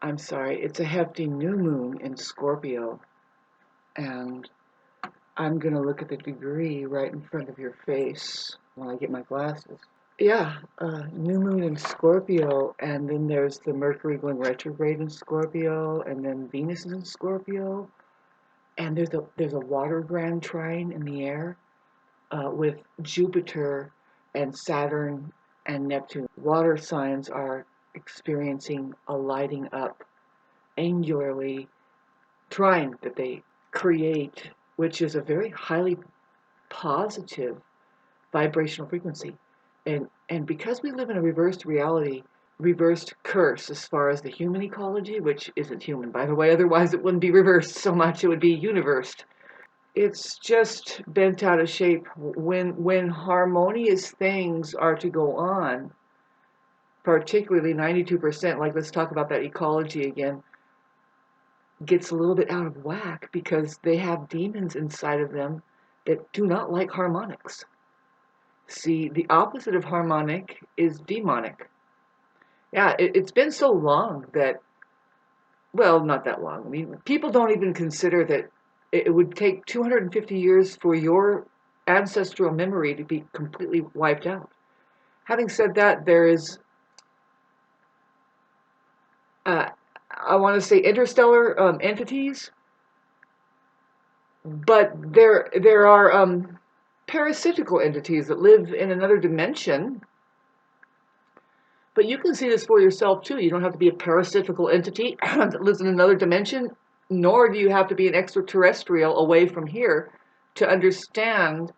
I'm sorry, it's a hefty new moon in Scorpio, and I'm gonna look at the degree right in front of your face when I get my glasses. Yeah, new moon in Scorpio, and then there's the Mercury going retrograde in Scorpio, and then Venus is in Scorpio, and there's a water grand trine in the air with Jupiter and Saturn and Neptune. Water signs are experiencing a lighting up angularly trine that they create, which is a very highly positive vibrational frequency. And because we live in a reversed reality, reversed curse as far as the human ecology, which isn't human, by the way, otherwise it wouldn't be reversed so much, it would be universed. It's just bent out of shape. When harmonious things are to go on, particularly 92%, like let's talk about that ecology again, gets a little bit out of whack because they have demons inside of them that do not like harmonics. See, the opposite of harmonic is demonic. Yeah, it's been so long that, well, not that long. I mean, people don't even consider that it would take 250 years for your ancestral memory to be completely wiped out. Having said that, there is, I want to say interstellar entities, but there are parasitical entities that live in another dimension. But you can see this for yourself too. You don't have to be a parasitical entity that lives in another dimension, nor do you have to be an extraterrestrial away from here to understand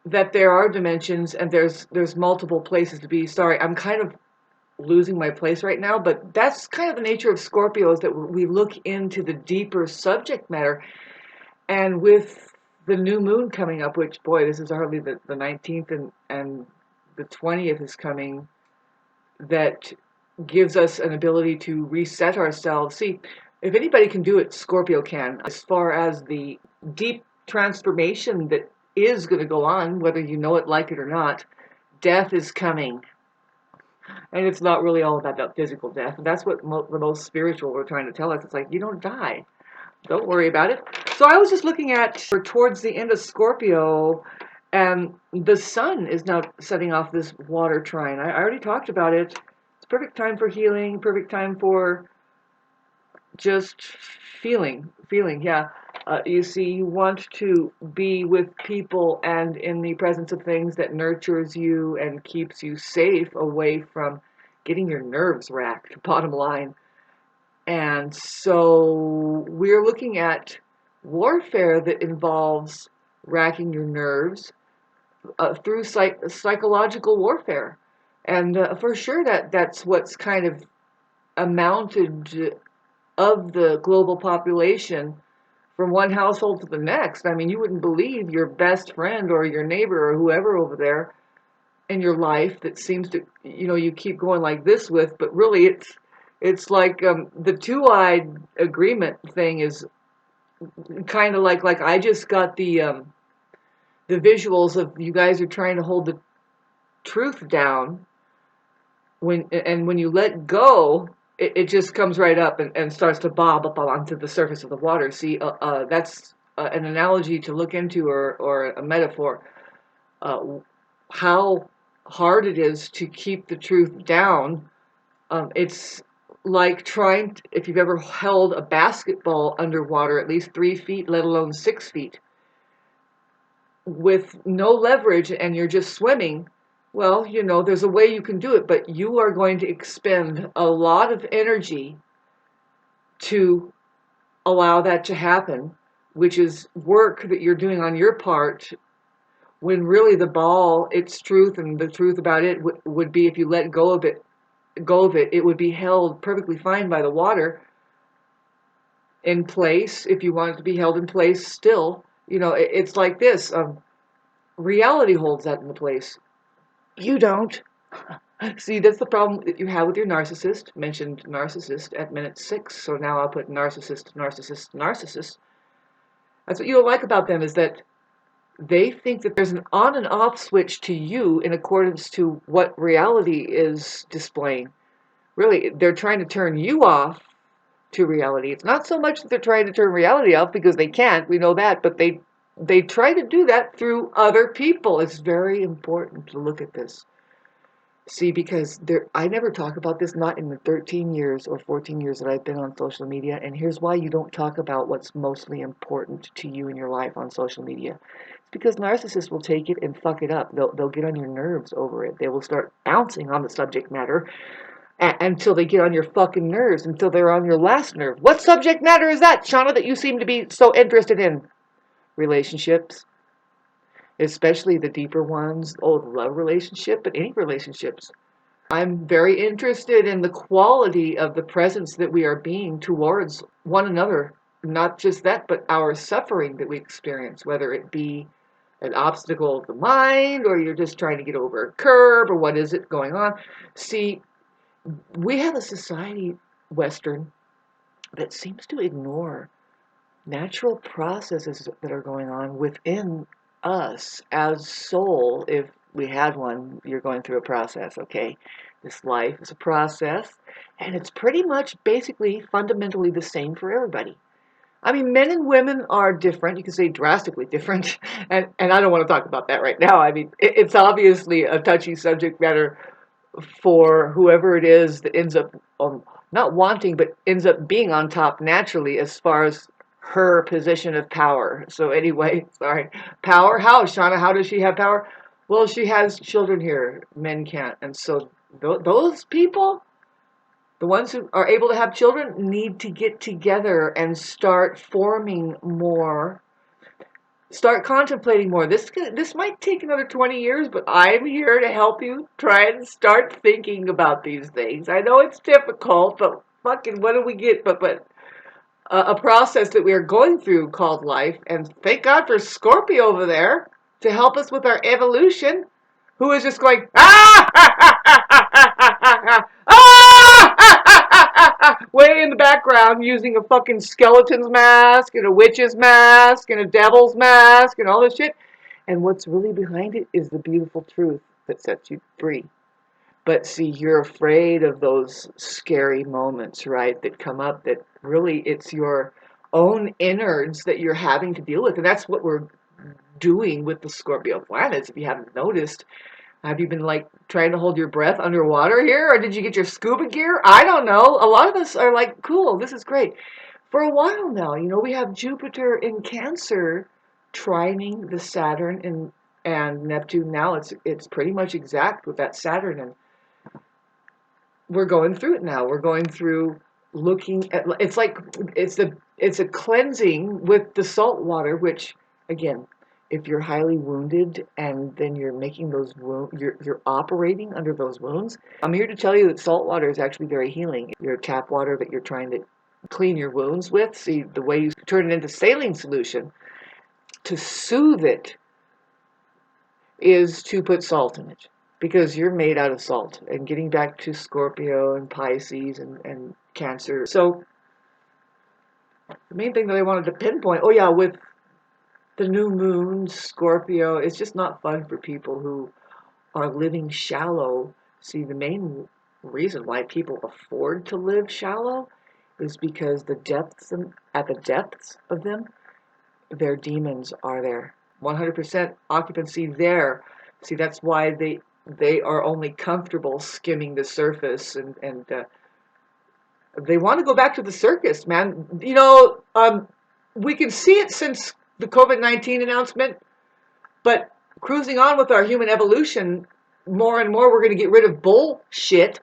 that there are dimensions and there's multiple places to be. Sorry, I'm kind of losing my place right now, but that's kind of the nature of Scorpio, is that we look into the deeper subject matter. And with the new moon coming up, which, boy, this is hardly the 19th and the 20th is coming, that gives us an ability to reset ourselves. See, if anybody can do it, Scorpio can, as far as the deep transformation that is going to go on, whether you know it, like it or not. Death is coming. And it's not really all about that physical death. That's what the most spiritual were trying to tell us. It's like, you don't die. Don't worry about it. So I was just looking at towards the end of Scorpio, and the sun is now setting off this water trine. I already talked about it. It's perfect time for healing, perfect time for just feeling, yeah. You see, you want to be with people and in the presence of things that nurtures you and keeps you safe away from getting your nerves racked, bottom line. And so we're looking at warfare that involves racking your nerves through psychological warfare. And for sure that's what's kind of amounted of the global population from one household to the next. I mean, you wouldn't believe your best friend or your neighbor or whoever over there in your life that seems to, you keep going like this with, but really it's like the two-eyed agreement thing is kind of like I just got the visuals of you guys are trying to hold the truth down when you let go, it just comes right up and starts to bob up onto the surface of the water. See, that's an analogy to look into, or a metaphor. How hard it is to keep the truth down. It's like trying, if you've ever held a basketball underwater at least 3 feet, let alone 6 feet, with no leverage and you're just swimming. Well, there's a way you can do it, but you are going to expend a lot of energy to allow that to happen, which is work that you're doing on your part, when really the ball, its truth, and the truth about it would be, if you let go of it, it would be held perfectly fine by the water in place, if you want it to be held in place still. It's like this. Reality holds that in place. You don't. See, that's the problem that you have with your narcissist. Mentioned narcissist at minute 6, so now I'll put narcissist. That's what you don't like about them, is that they think that there's an on and off switch to you in accordance to what reality is displaying. Really, they're trying to turn you off to reality. It's not so much that they're trying to turn reality off, because they can't, we know that, but they try to do that through other people. It's very important to look at this. See, because I never talk about this, not in the 13 years or 14 years that I've been on social media. And here's why you don't talk about what's mostly important to you in your life on social media. It's because narcissists will take it and fuck it up. They'll get on your nerves over it. They will start bouncing on the subject matter until they get on your fucking nerves, until they're on your last nerve. What subject matter is that, Shauna, that you seem to be so interested in? Relationships. Especially the deeper ones. Oh, the love relationship, but any relationships. I'm very interested in the quality of the presence that we are being towards one another. Not just that, but our suffering that we experience, whether it be an obstacle of the mind, or you're just trying to get over a curb, or what is it going on. See, we have a society, Western, that seems to ignore natural processes that are going on within us as soul. If we had one, you're going through a process, okay? This life is a process, and it's pretty much basically fundamentally the same for everybody. I mean, men and women are different. You can say drastically different, and I don't want to talk about that right now. I mean, it's obviously a touchy subject matter for whoever it is that ends up not wanting, but ends up being on top naturally as far as her position of power. So anyway, sorry. Power? How, Shauna? How does she have power? Well, she has children here. Men can't. And so those people, the ones who are able to have children, need to get together and start forming more. Start contemplating more. This might take another 20 years, but I'm here to help you try and start thinking about these things. I know it's difficult, but fucking what do we get? But a process that we are going through called life, and thank God for scORpiO over there to help us with our evolution, who is just going, way in the background, using a fucking skeleton's mask and a witch's mask and a devil's mask and all this shit. And what's really behind it is the beautiful truth that sets you free. But see, you're afraid of those scary moments, right, that come up, that really it's your own innards that you're having to deal with. And that's what we're doing with the scORpiO planets, if you haven't noticed. Have you been like trying to hold your breath underwater here? Or did you get your scuba gear? I don't know. A lot of us are like, cool, this is great. For a while now, we have Jupiter in Cancer trining the Saturn and Neptune. Now it's pretty much exact with that Saturn, and we're going through it now. We're going through looking at, it's like it's a cleansing with the salt water, which again, if you're highly wounded and then you're making those wounds, you're operating under those wounds. I'm here to tell you that salt water is actually very healing. Your tap water that you're trying to clean your wounds with, see, the way you turn it into saline solution to soothe it is to put salt in it, because you're made out of salt. And getting back to scORpiO and Pisces and Cancer. So the main thing that I wanted to pinpoint, oh yeah, with the new moon, scORpiO, it's just not fun for people who are living shallow. See, the main reason why people afford to live shallow is because at the depths of them, their demons are there. 100% occupancy there. See, that's why they are only comfortable skimming the surface, and they want to go back to the circus, man. We can see it since the COVID-19 announcement, but cruising on with our human evolution, more and more we're going to get rid of bullshit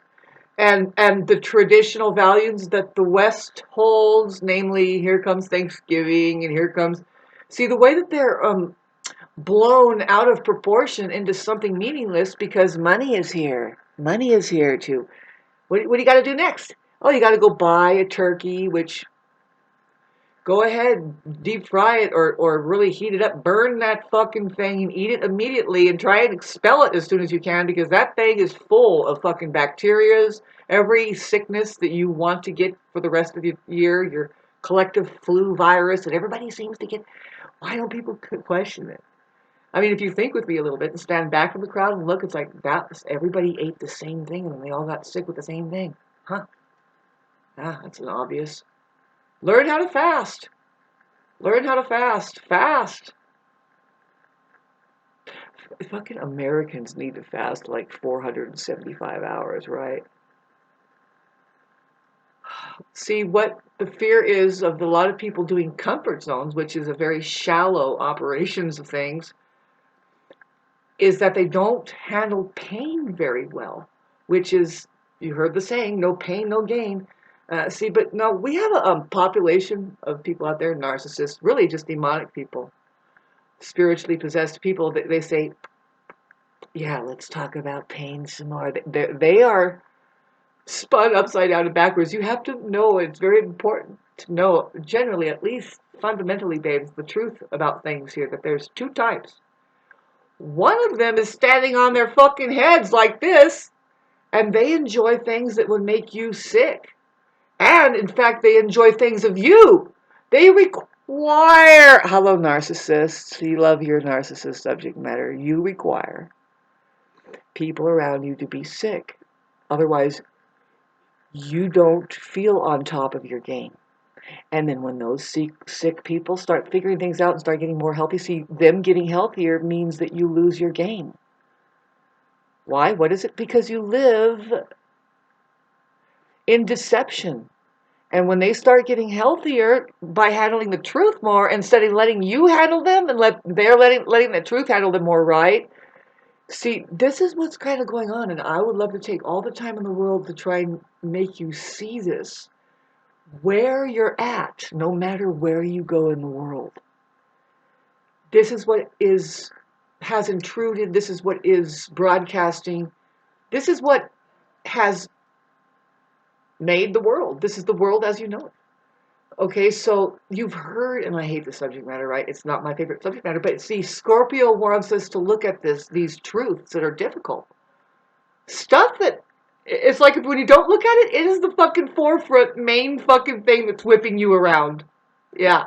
and the traditional values that the West holds, namely, here comes Thanksgiving, and here comes... See, the way that they're blown out of proportion into something meaningless because money is here. Money is here too. What do you got to do next? Oh, you got to go buy a turkey, which... Go ahead, deep fry it or really heat it up. Burn that fucking thing and eat it immediately, and try and expel it as soon as you can, because that thing is full of fucking bacterias. Every sickness that you want to get for the rest of the year, your collective flu virus that everybody seems to get. Why don't people question it? I mean, if you think with me a little bit and stand back from the crowd and look, it's like everybody ate the same thing and they all got sick with the same thing. Huh. Ah, that's an obvious. Learn how to fast. Learn how to fast. Fast. Fucking Americans need to fast like 475 hours, right? See, what the fear is of a lot of people doing comfort zones, which is a very shallow operations of things, is that they don't handle pain very well, which is, you heard the saying, no pain, no gain. See, but no, we have a population of people out there, narcissists, really just demonic people, spiritually possessed people, that they say, yeah, let's talk about pain some more. They are spun upside down and backwards. You have to know, it's very important to know, generally, at least fundamentally, babes, the truth about things here, that there's two types. One of them is standing on their fucking heads like this, and they enjoy things that would make you sick. And, in fact, they enjoy things of you. They require, hello, narcissists, you love your narcissist subject matter. You require people around you to be sick. Otherwise, you don't feel on top of your game. And then when those sick people start figuring things out and start getting more healthy, see, them getting healthier means that you lose your game. Why? What is it? Because you live in deception. And when they start getting healthier by handling the truth more, instead of letting you handle them and they're letting the truth handle them more, right? See, this is what's kind of going on, and I would love to take all the time in the world to try and make you see this. Where you're at, no matter where you go in the world. This is what has intruded. This is what is broadcasting. This is what has made the world. This is the world as you know it. Okay, so you've heard, and I hate the subject matter, right? It's not my favorite subject matter, but see, Scorpio wants us to look at these truths that are difficult. Stuff that, it's like when you don't look at it, it is the fucking forefront, main fucking thing that's whipping you around. Yeah.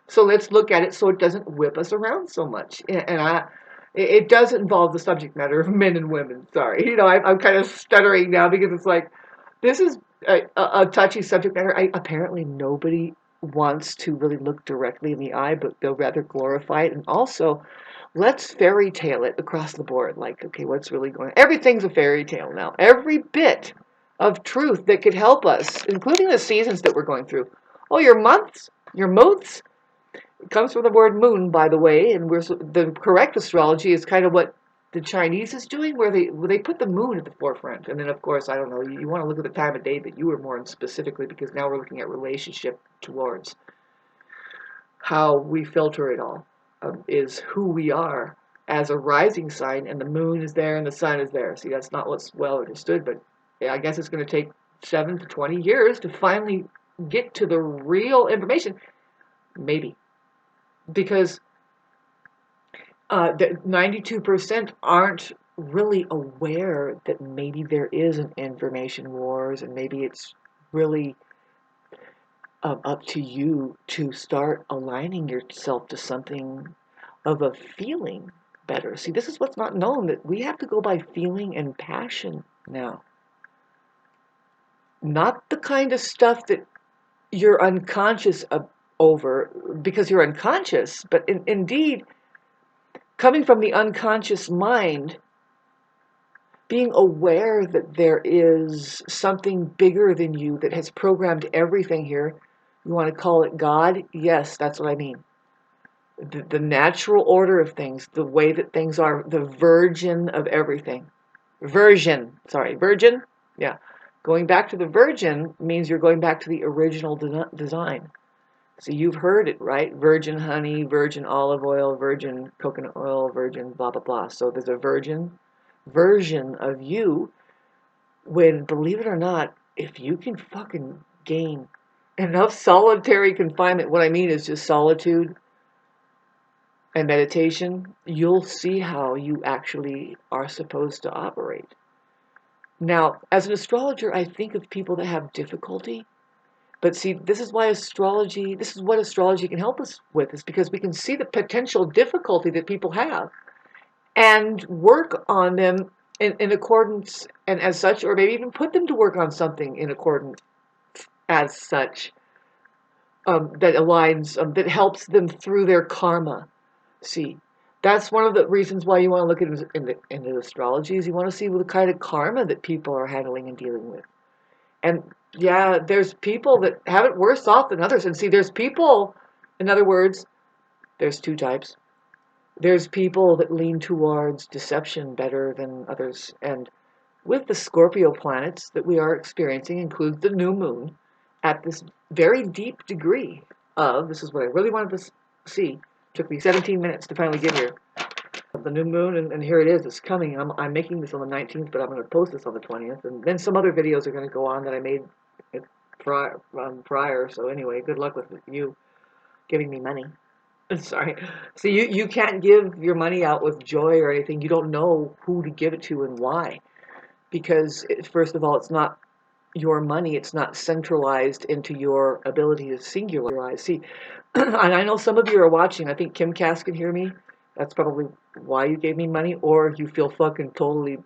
So let's look at it so it doesn't whip us around so much. And it does involve the subject matter of men and women. Sorry. You know, I'm kind of stuttering now because it's like, this is a touchy subject matter. Apparently nobody wants to really look directly in the eye, but they'll rather glorify it. And also, let's fairy tale it across the board. Like, okay, what's really going on? Everything's a fairy tale now. Every bit of truth that could help us, including the seasons that we're going through. Oh, your months, your moods. It comes from the word moon, by the way, and the correct astrology is kind of what the Chinese is doing, where they put the moon at the forefront. And then, of course, I don't know, you want to look at the time of day that you were born specifically, because now we're looking at relationship towards how we filter it all, is who we are as a rising sign, and the moon is there and the sun is there. See, that's not what's well understood, but yeah, I guess it's going to take 7 to 20 years to finally get to the real information. Maybe. Because 92% aren't really aware that maybe there is an information wars, and maybe it's really up to you to start aligning yourself to something of a feeling better. See, this is what's not known, that we have to go by feeling and passion now. Not the kind of stuff that you're unconscious over because you're unconscious, but indeed, coming from the unconscious mind, being aware that there is something bigger than you that has programmed everything here. You want to call it God? Yes, that's what I mean. The natural order of things, the way that things are, the virgin of everything. Virgin. Yeah. Going back to the virgin means you're going back to the original design. So you've heard it, right? Virgin honey, virgin olive oil, virgin coconut oil, virgin blah, blah, blah. So there's a virgin version of you when, believe it or not, if you can fucking gain enough solitary confinement, what I mean is just solitude and meditation, you'll see how you actually are supposed to operate. Now, as an astrologer, I think of people that have difficulty. But see, this is what astrology can help us with, is because we can see the potential difficulty that people have and work on them in accordance and as such, or maybe even put them to work on something in accordance as such, that aligns, that helps them through their karma. See, that's one of the reasons why you want to look into astrology, is you want to see the kind of karma that people are handling and dealing with. And yeah, there's people that have it worse off than others. And see, there's people, in other words, there's two types. There's people that lean towards deception better than others. And with the Scorpio planets that we are experiencing, includes the new moon at this very deep degree of, this is what I really wanted to see. Took me 17 minutes to finally get here. The new moon, and here it is. It's coming. I'm making this on the 19th, but I'm going to post this on the 20th. And then some other videos are going to go on that I made prior. So anyway, good luck with you giving me money. Sorry. See, you can't give your money out with joy or anything. You don't know who to give it to and why. Because, first of all, it's not your money. It's not centralized into your ability to singularize. See, and I know some of you are watching. I think Kim Cass can hear me. That's probably why you gave me money. Or you feel fucking totally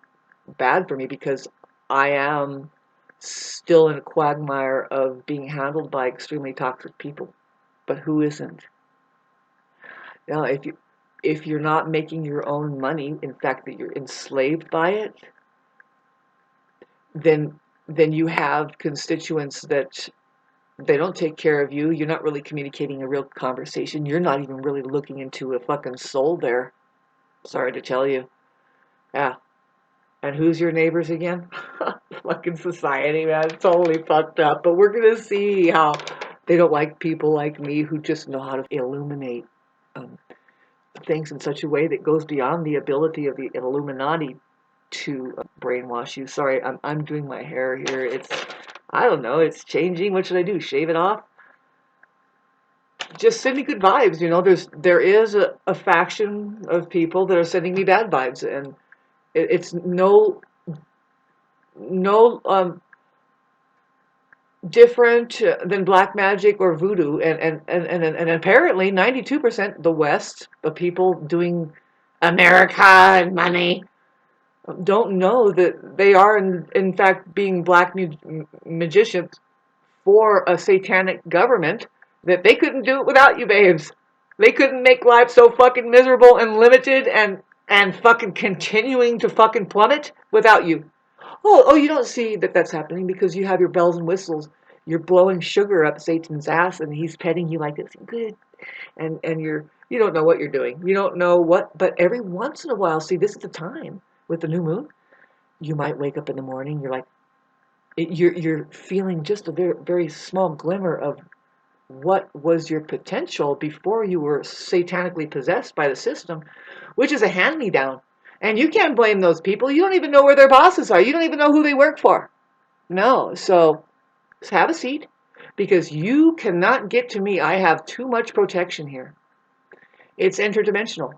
bad for me because I am still in a quagmire of being handled by extremely toxic people. But who isn't? Now, if you're not making your own money, in fact that you're enslaved by it, then you have constituents that they don't take care of you. You're not really communicating a real conversation. You're not even really looking into a fucking soul there. Sorry to tell you. Yeah. And who's your neighbors again? Fucking society, man. Totally fucked up. But we're going to see how they don't like people like me who just know how to illuminate things in such a way that goes beyond the ability of the Illuminati to brainwash you. Sorry, I'm doing my hair here. It's, I don't know, it's changing. What should I do? Shave it off? Just send me good vibes. You know, there is a faction of people that are sending me bad vibes, and it's no different than black magic or voodoo, and apparently 92% the West of people doing America and money don't know that they are in fact being black magicians for a satanic government, that they couldn't do it without you, babes. They couldn't make life so fucking miserable and limited and fucking continuing to fucking plummet without you. Oh, you don't see that that's happening because you have your bells and whistles. You're blowing sugar up Satan's ass and he's petting you like it's good. And you don't know what you're doing. You don't know what, but every once in a while, see, this is the time with the new moon. You might wake up in the morning, you're like, you're feeling just a very, very small glimmer of what was your potential before you were satanically possessed by the system, which is a hand-me-down. And you can't blame those people. You don't even know where their bosses are. You don't even know who they work for. No, so have a seat, because you cannot get to me. I have too much protection here. It's interdimensional.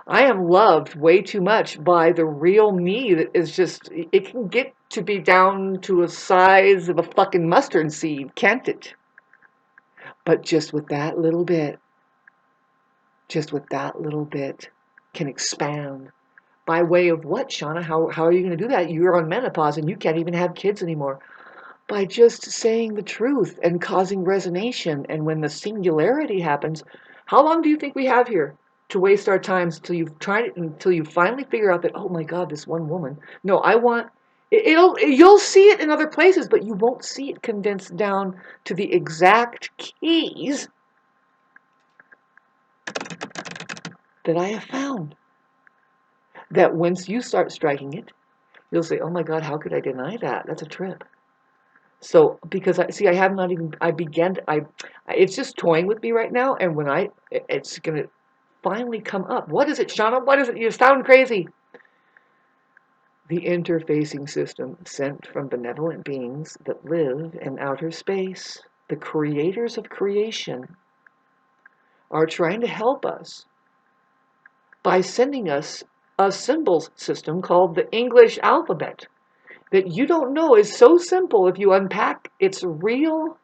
I am loved way too much by the real me that is just, it can get to be down to a size of a fucking mustard seed, can't it? But just with that little bit, can expand. By way of what, Shauna? How are you going to do that? You're on menopause and you can't even have kids anymore. By just saying the truth and causing resonation. And when the singularity happens, how long do you think we have here to waste our times until you've tried it, until you finally figure out that, oh my God, this one woman. No, I want, you'll see it in other places, but you won't see it condensed down to the exact keys that I have found. That once you start striking it, you'll say, oh my God, how could I deny that? That's a trip. So, because I have not even, it's just toying with me right now, and when it's going to finally come up. What is it, Shauna? What is it? You sound crazy. The interfacing system sent from benevolent beings that live in outer space, the creators of creation, are trying to help us by sending us a symbols system called the English alphabet that you don't know is so simple if you unpack its realness.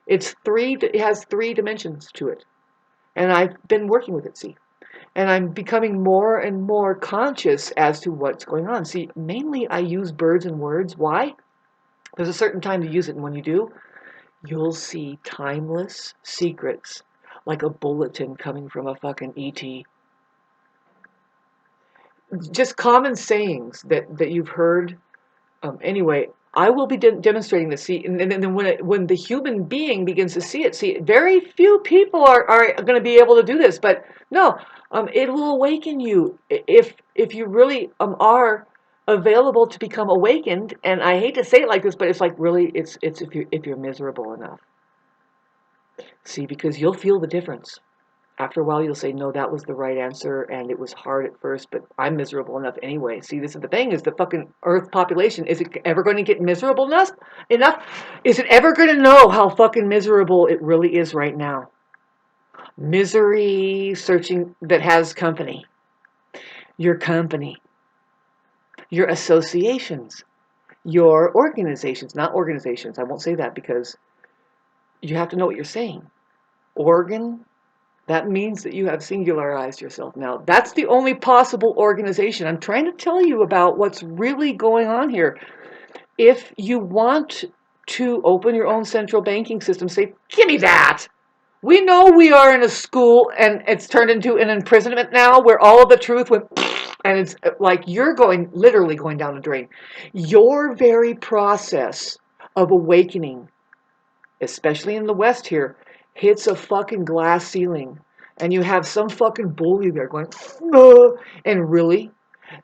It has 3 dimensions to it. And I've been working with it, see. And I'm becoming more and more conscious as to what's going on. See, mainly I use birds and words. Why? There's a certain time to use it, and when you do, you'll see timeless secrets like a bulletin coming from a fucking ET. Just common sayings that you've heard. Anyway, I will be demonstrating this. See, and then when the human being begins to see it, very few people are going to be able to do this. But no, it will awaken you if you really are available to become awakened. And I hate to say it like this, but it's like really, it's if you're miserable enough. See, because you'll feel the difference. After a while, you'll say, no, that was the right answer, and it was hard at first, but I'm miserable enough anyway. See, this is the thing, is the fucking Earth population, is it ever going to get miserable enough? Is it ever going to know how fucking miserable it really is right now? Misery searching that has company. Your company. Your associations. Your organizations. Not organizations. I won't say that because you have to know what you're saying. Organ. That means that you have singularized yourself now. That's the only possible organization. I'm trying to tell you about what's really going on here. If you want to open your own central banking system, say, give me that. We know we are in a school and it's turned into an imprisonment now where all of the truth went, and it's like you're literally going down the drain. Your very process of awakening, especially in the West here, hits a fucking glass ceiling, and you have some fucking bully there going, and really,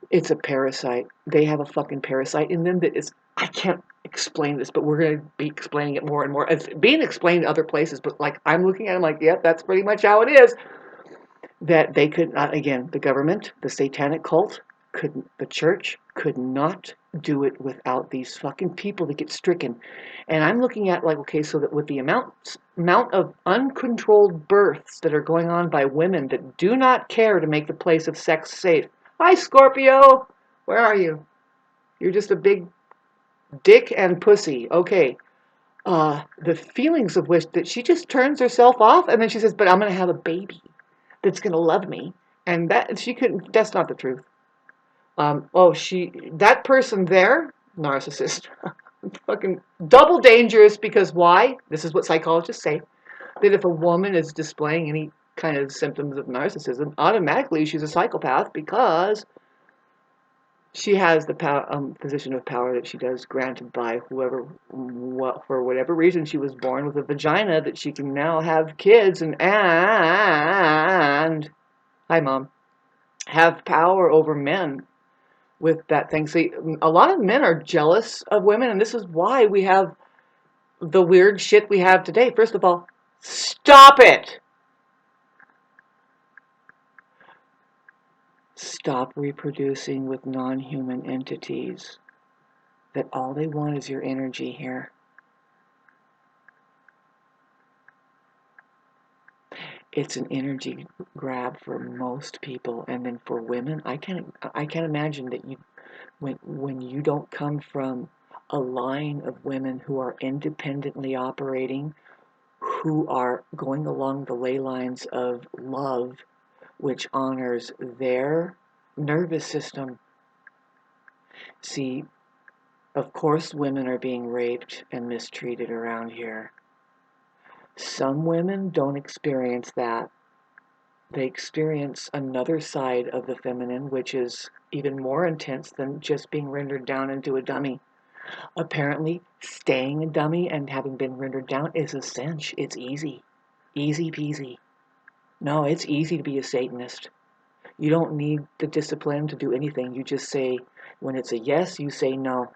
it's a parasite. They have a fucking parasite in them that is, I can't explain this, but we're going to be explaining it more and more. It's being explained other places, but like I'm looking at it, I'm like, yep, that's pretty much how it is. That they could not, again, the government, the satanic cult, the church could not do it without these fucking people that get stricken. And I'm looking at like, okay, so that with the amount of uncontrolled births that are going on by women that do not care to make the place of sex safe. Hi, Scorpio. Where are you? You're just a big dick and pussy. Okay. The feelings of which that she just turns herself off and then she says, but I'm going to have a baby that's going to love me. And that's not the truth. That person there, narcissist, fucking double dangerous because why? This is what psychologists say, that if a woman is displaying any kind of symptoms of narcissism, automatically she's a psychopath because she has the position of power that she does granted by whoever, for whatever reason she was born with a vagina that she can now have kids and hi mom, have power over men. With that thing. See, a lot of men are jealous of women, and this is why we have the weird shit we have today. First of all, stop it! Stop reproducing with non-human entities. That all they want is your energy here. It's an energy grab for most people, and then for women, I can't imagine that when you don't come from a line of women who are independently operating, who are going along the ley lines of love, which honors their nervous system. See, of course women are being raped and mistreated around here. Some women don't experience that. They experience another side of the feminine, which is even more intense than just being rendered down into a dummy. Apparently, staying a dummy and having been rendered down is a cinch. It's easy. Easy peasy. No, it's easy to be a Satanist. You don't need the discipline to do anything. You just say, when it's a yes, you say no.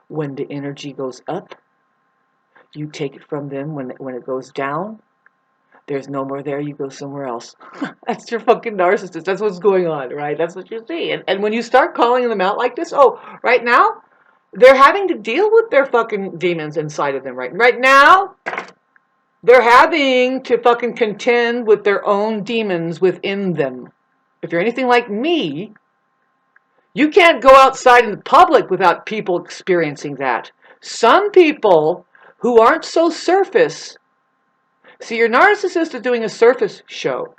When the energy goes up, you take it from them. When it goes down, there's no more there, you go somewhere else. That's your fucking narcissist. That's what's going on, right? That's what you see. And when you start calling them out like this, right now, they're having to deal with their fucking demons inside of them. Right now, they're having to fucking contend with their own demons within them. If you're anything like me, you can't go outside in the public without people experiencing that. Some people who aren't so surface. See, your narcissist is doing a surface show.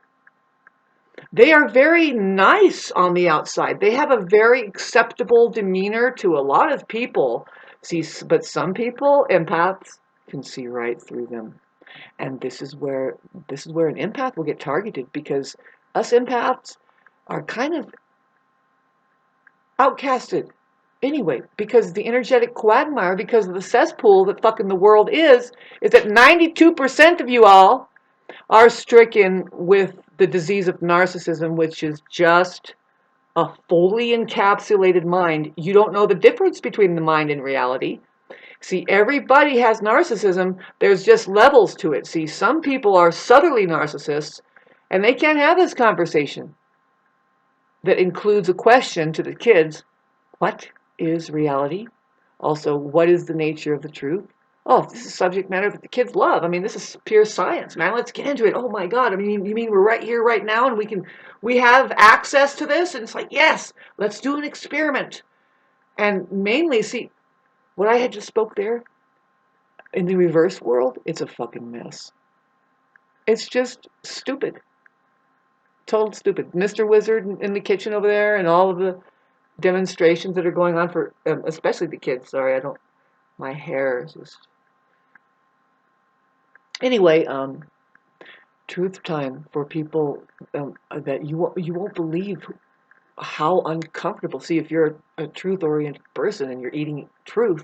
They are very nice on the outside. They have a very acceptable demeanor to a lot of people. See, but some people, empaths, can see right through them. And this is where an empath will get targeted, because us empaths are kind of outcasted anyway, because the energetic quagmire, because of the cesspool that fucking the world is that 92% of you all are stricken with the disease of narcissism, which is just a fully encapsulated mind. You don't know the difference between the mind and reality. See, everybody has narcissism. There's just levels to it. See, some people are subtly narcissists, and they can't have this conversation that includes a question to the kids. What is reality? Also, what is the nature of the truth? Oh, this is subject matter that the kids love. I mean, this is pure science, man. Let's get into it. Oh my God. I mean, you mean we're right here, right now, and we have access to this? And it's like, yes, let's do an experiment. And mainly, see, what I had just spoke there, in the reverse world, it's a fucking mess. It's just stupid. Total stupid. Mr. Wizard in the kitchen over there, and all of the demonstrations that are going on for, especially the kids. Sorry, my hair is just... Anyway, truth time for people that you won't believe how uncomfortable. See, if you're a truth-oriented person and you're eating truth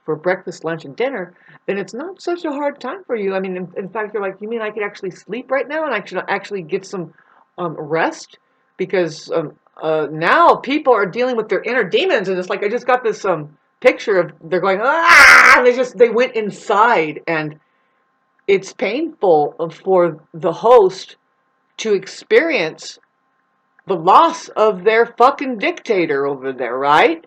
for breakfast, lunch, and dinner, then it's not such a hard time for you. I mean, in fact, you're like, you mean I could actually sleep right now and I should actually get some rest? Because now people are dealing with their inner demons, and it's like, I just got this picture of, they're going, ah, they went inside, and it's painful for the host to experience the loss of their fucking dictator over there, right?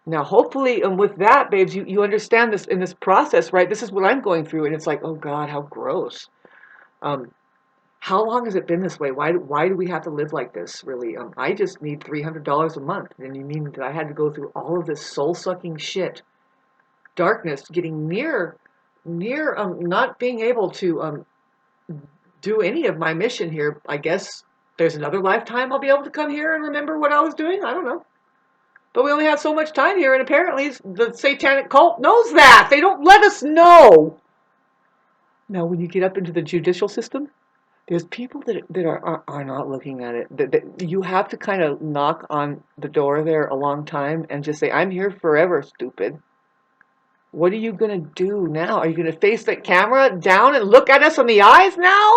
Now, hopefully, with that, babes, you understand this in this process, right? This is what I'm going through, and it's like, oh God, how gross. How long has it been this way? Why do we have to live like this, really? I just need $300 a month, and you mean that I had to go through all of this soul-sucking shit, darkness, getting near not being able to do any of my mission here. I guess there's another lifetime I'll be able to come here and remember what I was doing. I don't know. But we only have so much time here, and apparently the satanic cult knows that. They don't let us know. Now, when you get up into the judicial system, there's people that are not looking at it. That you have to kind of knock on the door there a long time and just say, I'm here forever, stupid. What are you going to do now? Are you going to face that camera down and look at us in the eyes now?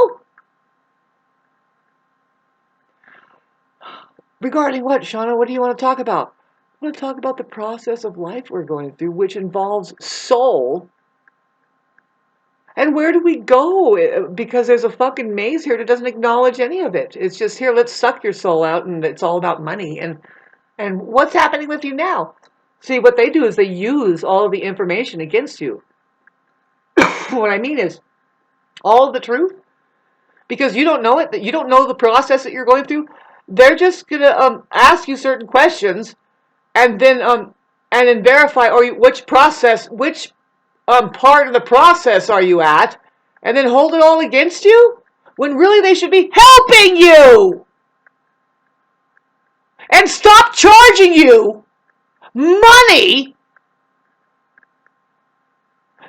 Regarding what, Shauna? What do you want to talk about? I want to talk about the process of life we're going through, which involves soul. And where do we go? Because there's a fucking maze here that doesn't acknowledge any of it. It's just, here, let's suck your soul out, and it's all about money. And what's happening with you now? See, what they do is they use all of the information against you. What I mean is, all of the truth, because you don't know it, that you don't know the process that you're going through, they're just going to ask you certain questions, and then verify, or which process, which part of the process are you at, and then hold it all against you, when really they should be helping you, and stop charging you money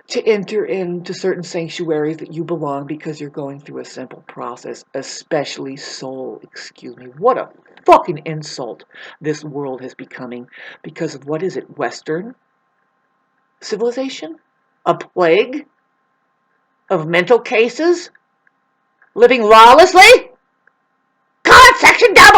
to enter into certain sanctuaries that you belong, because you're going through a simple process, especially soul. Excuse me, what a fucking insult this world is becoming because of, what is it, Western civilization? A plague of mental cases living lawlessly? Comment section down